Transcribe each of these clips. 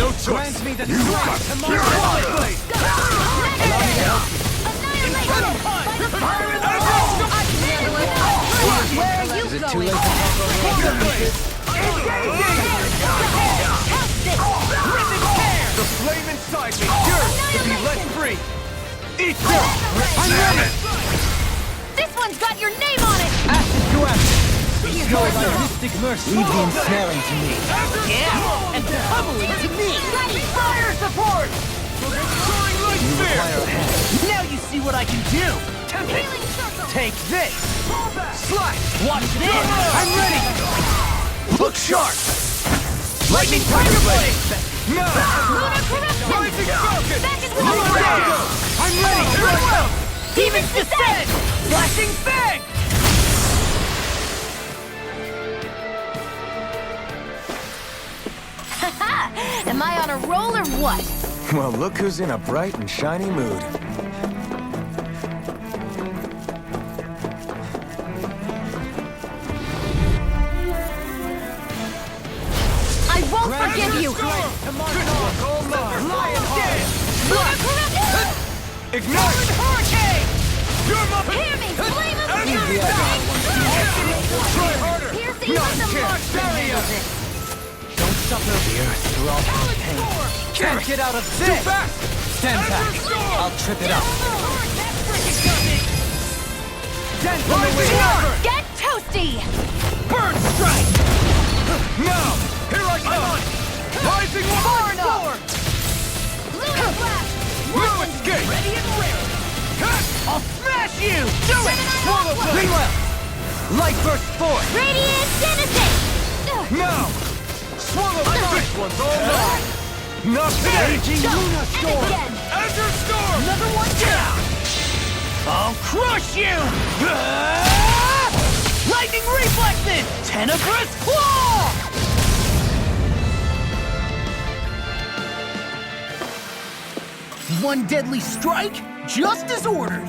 No choice. Grant me the You strength must to hear march it. blade. Allow me to help you. Where are you Is it going? too late to talk over this? The flame inside me yearns to be let free. Eat this! I'm ready. This one's got your name on it. Acid to acid. Bestow thy mystic mercy. Leave the ensnaring to me. Yeah, and pummeling to me. Ready, fire support. Soaring light You spear! require a hand. Now you see what I can do! Healing circle. Take this! Slash! Watch this! I'm ready! Look sharp! Lightning Tiger Blade! Now! Lunar corruption. Rising Falcon! Back into the Lunar fire. Dagger! I'm ready! Here it comes! Demon's Descent! Flashing Fang! Am I on a roll or what? Well, look who's in a bright and shiny mood. I won't forgive you. Lunar corruption. Ignite! Hurricane! You're my... Hear me. Flame of Try harder! Piercing Not with the chance! monster Barrier! nails it. Don't suffer the earth through all my pain. Can't get out of Too this! fast! Stand back. I'll trip it up. Dent on the Rising wing. Wyvern! Get toasty. Burn strike! Now! Here I come! Rising Wyvern! Lunar blast. No escape! Ready and ready! I'll smash you! Do it! Swallow blade! Meanwhile, light burst forth. Radiant denizen. Now! Swallow blade! This one's all mine! Not today! Raging Luna And Storm. again. Azure Storm! Another one down! I'll crush you! Lightning reflexes! Tenebrous claw! One deadly strike, just as ordered.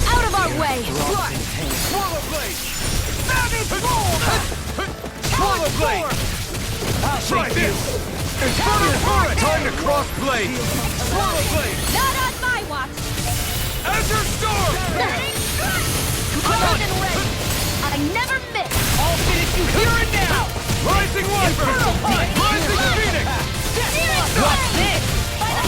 Out of our way. Swallow blade! Savage Roll! Swallow blade! I'll Try take this! Infernal Current! Time to cross blade! Swallow blade! Not on my watch. Azure Storm! Close and ready. I never miss. I'll finish you here and now! Rising Wyvern! Rising Phoenix! Watch this!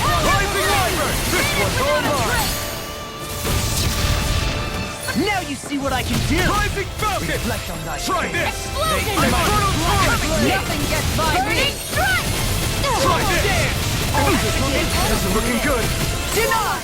Rising Wyvern! This one's all mine! Now you see what I can do! Rising Falcon! Reflect on thy Try fate. this! Explosion. Infernal Torrent! Nothing gets by me. Burning strike. Try this! This is looking good! Deny!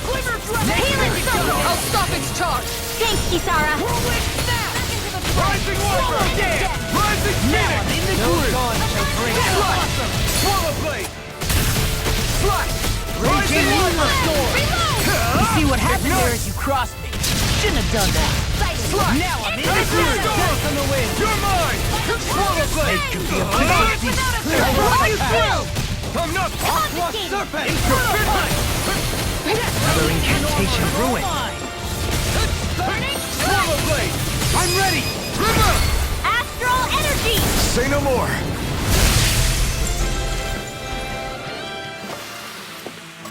Healing circle. I'll stop its charge. Thanks, Kisara. Rising Wyvern! Rising Phoenix! No dawn shall bring Slash! Swallow blade! Slash! Rising Wyvern! You see what happened there as you crossed me? Shouldn't have done that. Slash! Now I'm in the Azure groove! Storm! on the wing. You're mine! Swallow blade! Could be a pretty feast. How do you feel? I'm not... Aqua Serpent. Another Another incantation ruined. Swallow blade! I'm ready! River! Astral energy. Say no more.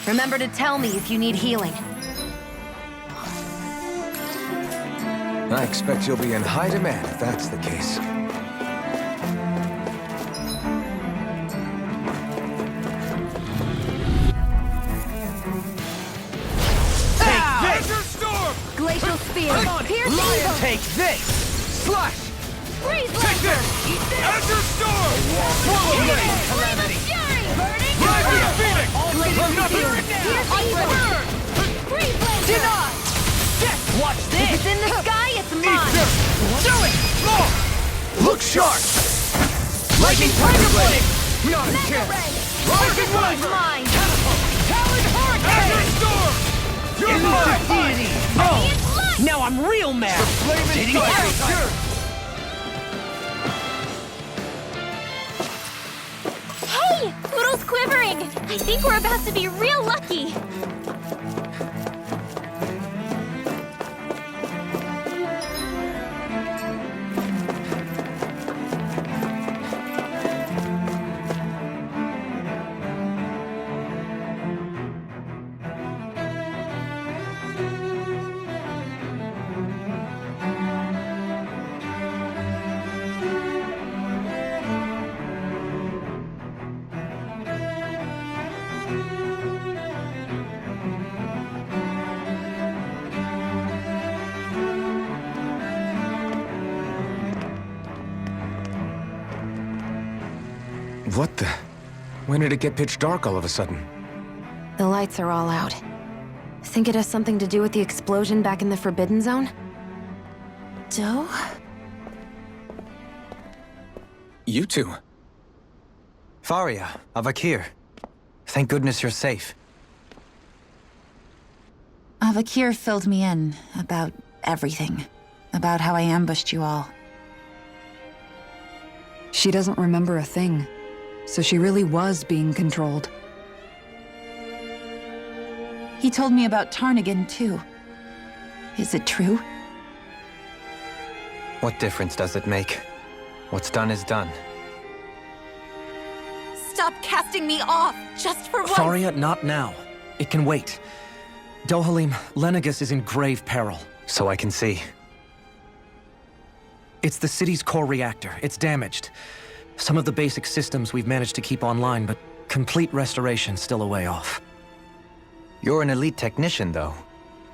Remember to tell me if you need healing. I expect you'll be in high demand if that's the case. Spear! Pierce Lion, evil! take this! Slash! Freeze Take Lancer! this! Azure Storm! Swallow Blade! Calamity! Burning Rise of the Arrow! Phoenix! Blazing I'm nothing! Spear! Pierce evil! Freeze Lancer! Denied! Yes, watch If this! it's in the sky, it's Eat mine! this! Do it! Look sharp! Lightning Tiger Blade! Not a Mega chance! Ray! Rising One's Riser! mine! Talon Hurricane! Azure Storm! You're mine! Oh, now I'm real mad! Flaming Tiger! Hey! Poodle's quivering! I think we're about to be real lucky! What the? When did it get pitch dark all of a sudden? The lights are all out. Think it has something to do with the explosion back in the Forbidden Zone? Doe? You two. Faria, Avakir. Thank goodness you're safe. Avakir filled me in about everything. About how I ambushed you all. She doesn't remember a thing, so she really was being controlled. He told me about Tarnigan, too. Is it true? What difference does it make? What's done is done. Stop casting me off, just for once! Faria, not now. It can wait. Dohalim, Lenegis is in grave peril. So I can see. It's the city's core reactor. It's damaged. Some of the basic systems we've managed to keep online, but complete restoration's still a way off. You're an elite technician, though.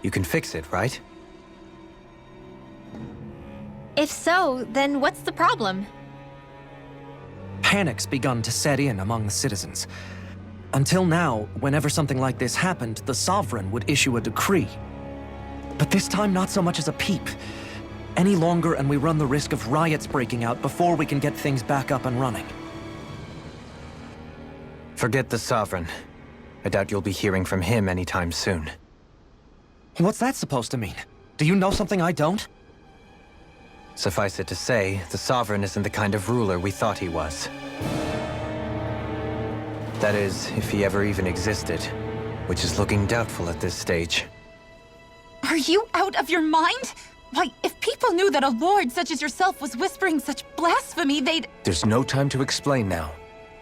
You can fix it, right? If so, then what's the problem? Panic's begun to set in among the citizens. Until now, whenever something like this happened, the Sovereign would issue a decree. But this time, not so much as a peep. Any longer, and we run the risk of riots breaking out before we can get things back up and running. Forget the Sovereign. I doubt you'll be hearing from him anytime soon. What's that supposed to mean? Do you know something I don't? Suffice it to say, the Sovereign isn't the kind of ruler we thought he was. That is, if he ever even existed, which is looking doubtful at this stage. Are you out of your mind? Why, if people knew that a lord such as yourself was whispering such blasphemy, they'd— There's no time to explain now.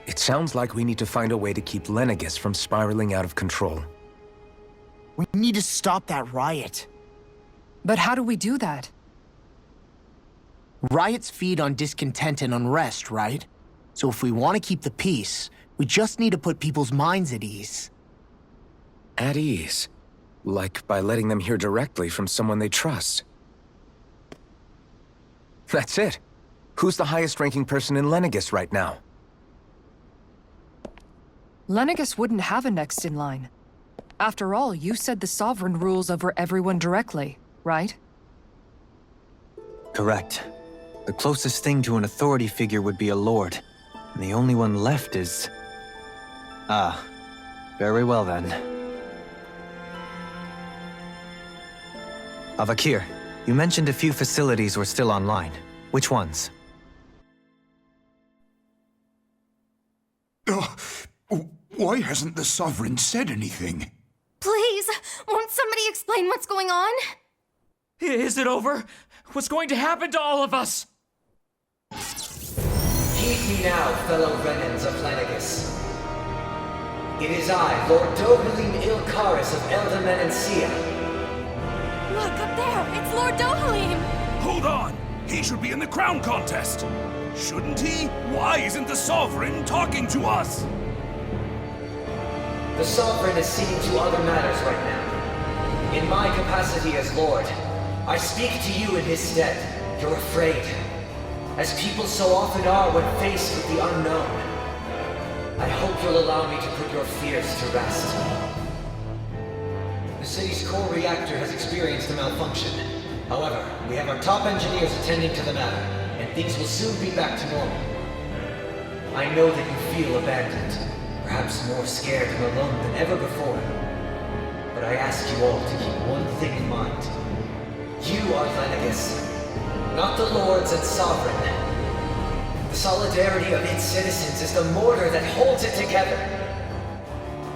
It sounds like we need to find a way to keep Lenegis from spiraling out of control. We need to stop that riot. But how do we do that? Riots feed on discontent and unrest, right? So if we want to keep the peace, we just need to put people's minds at ease. At ease? Like by letting them hear directly from someone they trust. That's it. Who's the highest-ranking person in Lenegis right now? Lenegis wouldn't have a next in line. After all, you said the Sovereign rules over everyone directly, right? Correct. The closest thing to an authority figure would be a lord. And the only one left is... Ah. Very well then. Avakir, you mentioned a few facilities were still online. Which ones? Why hasn't the Sovereign said anything? Please, won't somebody explain what's going on? Is it over? What's going to happen to all of us? Heed me now, fellow remnants of Lenegis. It is I, Lord Dohalim Ilkaris of Eldaman and Sia. Look, up there! It's Lord Dohalim! Hold on! He should be in the crown contest! Shouldn't he? Why isn't the Sovereign talking to us? The Sovereign is seeing to other matters right now. In my capacity as Lord, I speak to you in his stead. You're afraid, as people so often are when faced with the unknown. I hope you'll allow me to put your fears to rest. The city's core reactor has experienced a malfunction. However, we have our top engineers attending to the matter, and things will soon be back to normal. I know that you feel abandoned, perhaps more scared and alone than ever before. But I ask you all to keep one thing in mind. You are Lenegis, not the Lords and Sovereign. The solidarity of its citizens is the mortar that holds it together.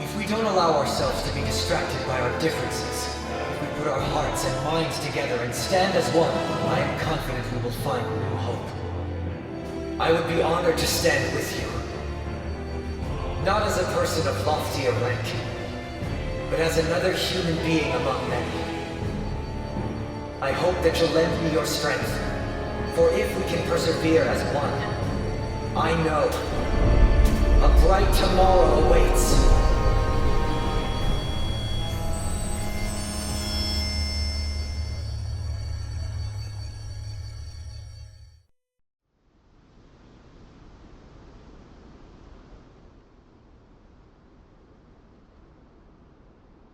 If we don't allow ourselves to be distracted by our differences, if we put our hearts and minds together and stand as one, I am confident we will find new hope. I would be honored to stand with you. Not as a person of loftier rank, but as another human being among many. I hope that you'll lend me your strength, for if we can persevere as one, I know a bright tomorrow awaits.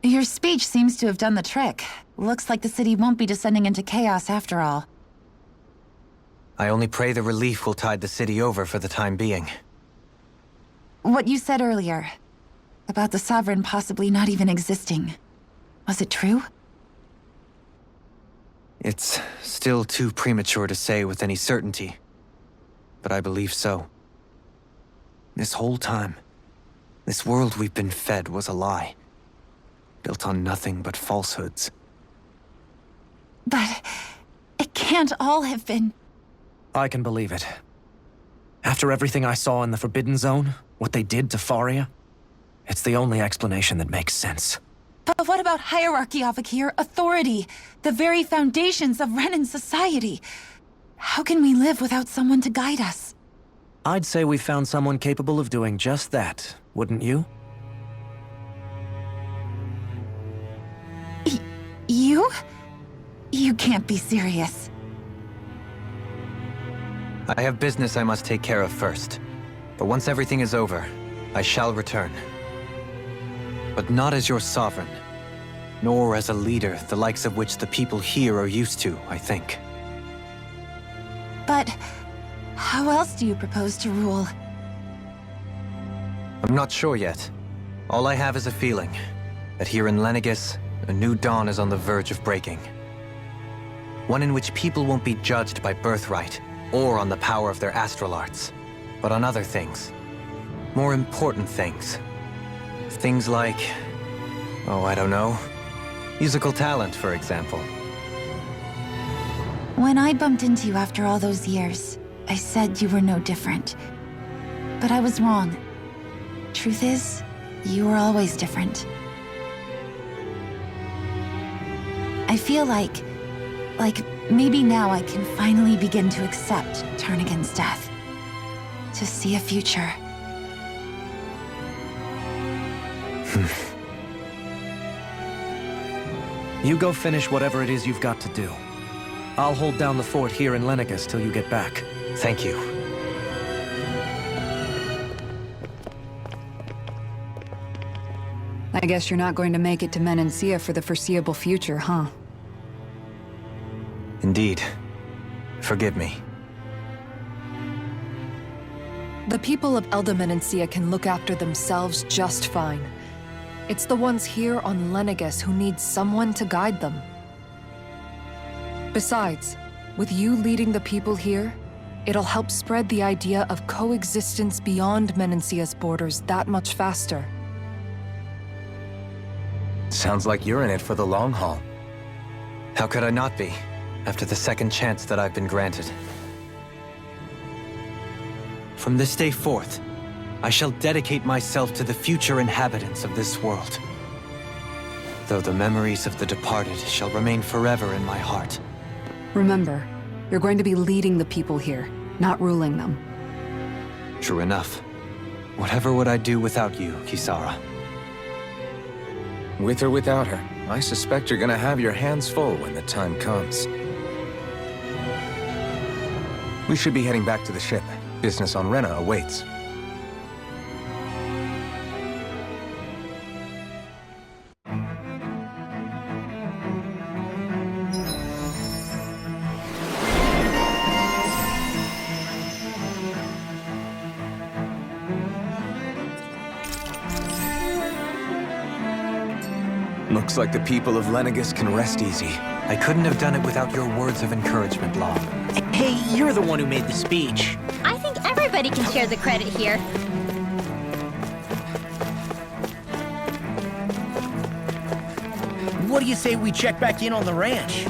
Your speech seems to have done the trick. Looks like the city won't be descending into chaos after all. I only pray the relief will tide the city over for the time being. What you said earlier, about the Sovereign possibly not even existing, was it true? It's still too premature to say with any certainty, but I believe so. This whole time, this world we've been fed was a lie, built on nothing but falsehoods. But it can't all have been... I can believe it. After everything I saw in the Forbidden Zone, what they did to Faria, it's the only explanation that makes sense. But what about hierarchy, Avakir? Authority? The very foundations of Renan's society? How can we live without someone to guide us? I'd say we found someone capable of doing just that, wouldn't you? You? You can't be serious. I have business I must take care of first. But once everything is over, I shall return. But not as your sovereign, nor as a leader the likes of which the people here are used to, I think. But how else do you propose to rule? I'm not sure yet. All I have is a feeling that here in Lenegis, a new dawn is on the verge of breaking. One in which people won't be judged by birthright, or on the power of their astral arts, but on other things. More important things. Things like... oh, I don't know. Musical talent, for example. When I bumped into you after all those years, I said you were no different. But I was wrong. Truth is, you were always different. I feel like maybe now I can finally begin to accept Tarnigan's death. To see a future. You go finish whatever it is you've got to do. I'll hold down the fort here in Lenegis till you get back. Thank you. I guess you're not going to make it to Menancia for the foreseeable future, huh? Indeed. Forgive me. The people of Elda Menancia can look after themselves just fine. It's the ones here on Lenegis who need someone to guide them. Besides, with you leading the people here, it'll help spread the idea of coexistence beyond Menancia's borders that much faster. Sounds like you're in it for the long haul. How could I not be, after the second chance that I've been granted? From this day forth, I shall dedicate myself to the future inhabitants of this world. Though the memories of the departed shall remain forever in my heart. Remember, you're going to be leading the people here, not ruling them. True enough. Whatever would I do without you, Kisara? With or without her, I suspect you're gonna have your hands full when the time comes. We should be heading back to the ship. Business on Rena awaits. Looks like the people of Lenegis can rest easy. I couldn't have done it without your words of encouragement, Law. Hey, you're the one who made the speech. I think everybody can share the credit here. What do you say we check back in on the ranch?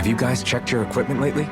Have you guys checked your equipment lately?